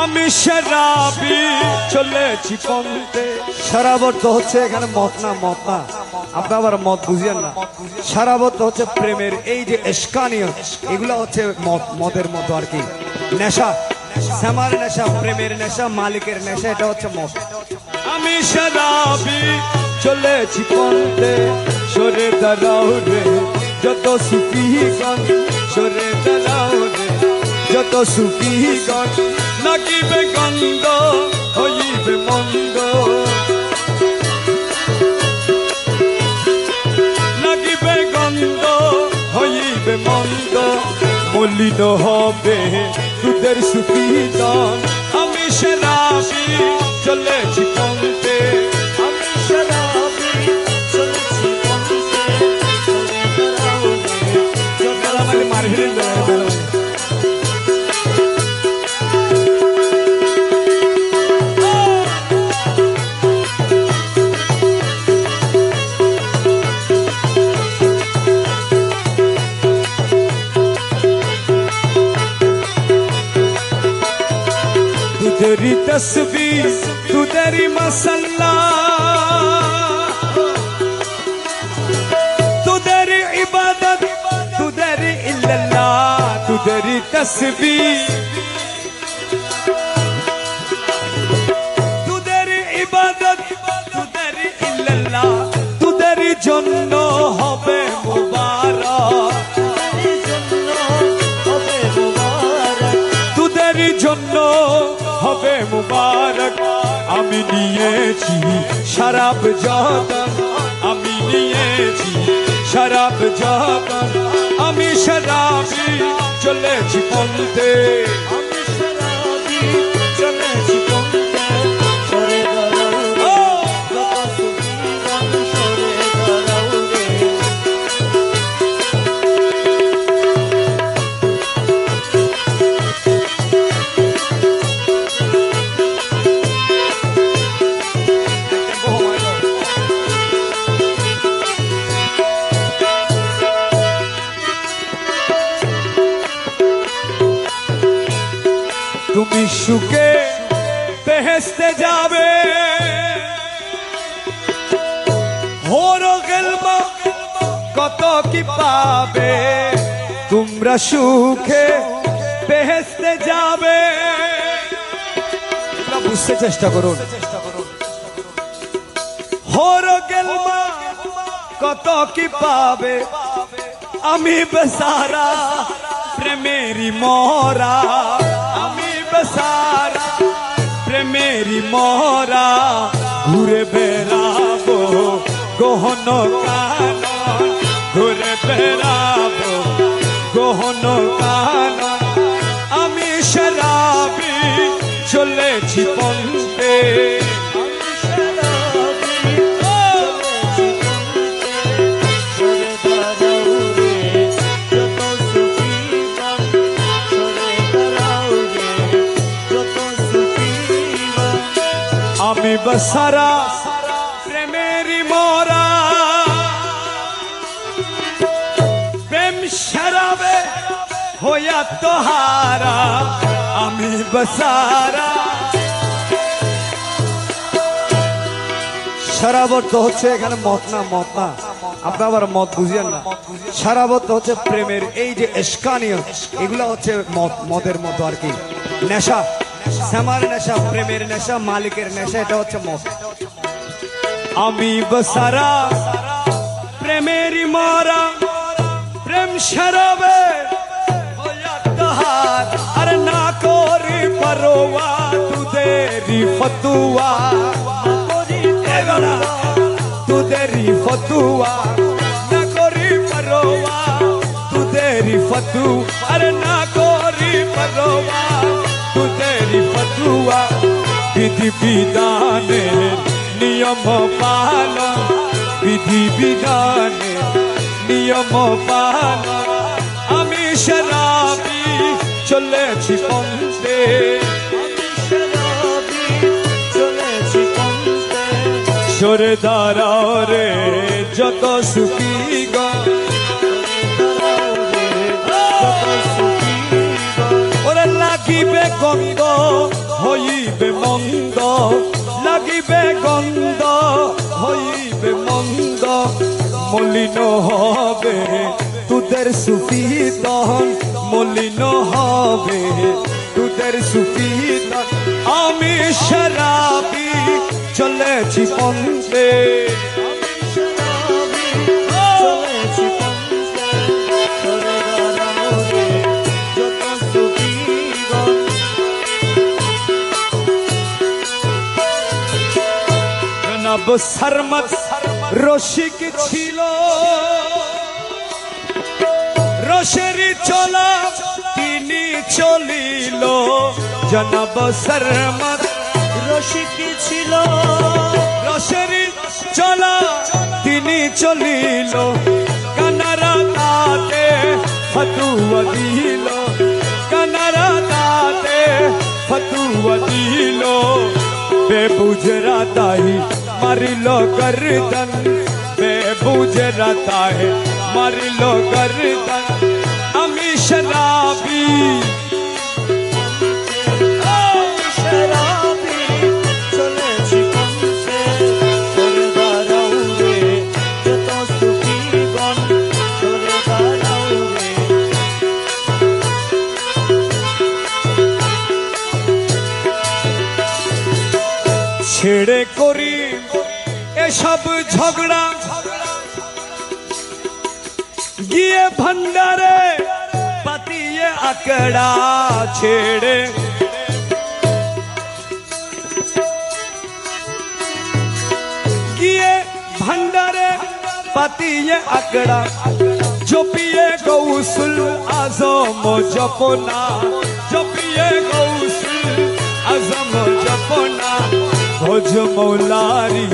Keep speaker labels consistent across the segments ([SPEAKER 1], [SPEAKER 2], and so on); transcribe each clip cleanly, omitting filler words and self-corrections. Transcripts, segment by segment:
[SPEAKER 1] আমি শরাবি চলেছি পন্থে। শরাব অর্থ হচ্ছে এখানে মদ না, মদ না, আপনি আবার মদ বুঝিয়েন না। শরাব অর্থ হচ্ছে প্রেমের এই যে এশকানিয়ত, এগুলো হচ্ছে মদ, মদের মতো আর কি, নেশা, শ্যামার নেশা, প্রেমের নেশা, মালিকের নেশা, এটা হচ্ছে মদ। আমি শরাবি চলেছি পন্থে, সরে দাঁড়াও রে যত সুফিগণ, সরে দাঁড়াও রে যত সুফিগণ, লাগিবে গন্ধ হইবে মন্দ, লাগিবে গন্ধ হইবে মন্দ, মলিন হবে দুধের সুফিগণ। আমি শরাবি চলেছি পন্থে, আমি শরাবি চলেছি পন্থে, মারভিলেন तेरी तस्वीर तू तेरी मसल्ला, तू तेरी इबादत तू तेरी इल्लल्लाह, तू तेरी तस्वीर तू तेरी इबादत तू तेरी इल्लल्लाह, तू तेरी জন্য হবে মুবারক, तू तेरी জন্য হবে মুবারক। আমি নিয়েছি শরাব যতন, আমি নিয়েছি শরাব যতন, আমি শরাবি চলেছি পন্থে, আমি শরাবি চলেছি পন্থে, সরে দাঁড়াও যত সুফিগণ, সরে দাঁড়াও রে। তুমি সুখে বেহেশতে যাবে, হোরো গেলবা কত কি পাবে, তোমরা সুখে বেহেশতে যাবে, বুঝতে চেষ্টা করুন। হোরো গেলবা কত কি পাবে, আমি বেচারা প্রেমেরি মরা, আমি বেচারা প্রেমেরি মরা, ঘুরে বেড়াবো গহন কানন, ঘুরে বেড়াবো গহন কানন। আমি শরাবি চলেছি পন্থে, আমি বেচারা প্রেমেরি মরা, প্রেম শরাবে হইয়া তোহারা, আমি বেচারা। শরাব অর্থ হচ্ছে এখানে মদ না, মদ না, আপনি আবার মদ বুঝিয়েন না। শরাব অর্থ হচ্ছে প্রেমের এই যে এশকানিয়ত, এগুলো হচ্ছে মদ, মদের মতো আর কি, নেশা, শ্যামার নেশা, প্রেমের নেশা, মালিকের নেশা, এটা হচ্ছে মদ। আমি বেচারা প্রেমেরি মরা, প্রেম শরাবে হইয়া তোহার, আর না করি পরোয়া তুদেরি ফতুয়া, তুদেরি ফতুয়া, না করি পরোয়া তুদেরি ফতু, আর না করি পরোয়া তুদেরি ফতুয়া। বিধি বিধানের নিয়ম পালন, বিধি বিধানের নিয়ম পালন। আমি শরাবি চলেছি পন্থে, আমি শরাবি চলেছি পন্থে, সরে দাঁড়াও রে যত সুফিগণ, ওরে লাগিবে গন্ধ মলিন হবে দুধের সুপিতা আমি শরাবি চলেছি পন্থে জনাব সরমত রসিক ছিল রসেরি চলা তিনি চলিল জনাব সরমত
[SPEAKER 2] রসিক ছিল
[SPEAKER 1] রসেরি চলা তিনি চলিল কানারা তাতে ফতুয়া দিল কানারা তাতে ফতুয়া দিল বেবুজরা তাহি মারিল গর্দন বেবুজরা তাহি মারিল গর্দন আমি শরাবি
[SPEAKER 2] শরাবি চলেছি পন্থে সরে দাঁড়াও রে যত সুখীগণ সরে দাঁড়াও রে
[SPEAKER 1] ছেড়ে করি এসব ঝগড়া গিয়ে ভন্ডারে পাতিয়ে আকড়া ছেড়ে গিয়ে ভন্ডারে পাতিয়ে আকড়া জপিয়ে গৌসুল আজম জপনা জপিয়ে গৌসুল আজম জপনা ভোজ মৌলারি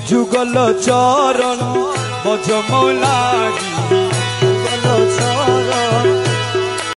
[SPEAKER 1] যুগল চরণ ভোজ মৌলারি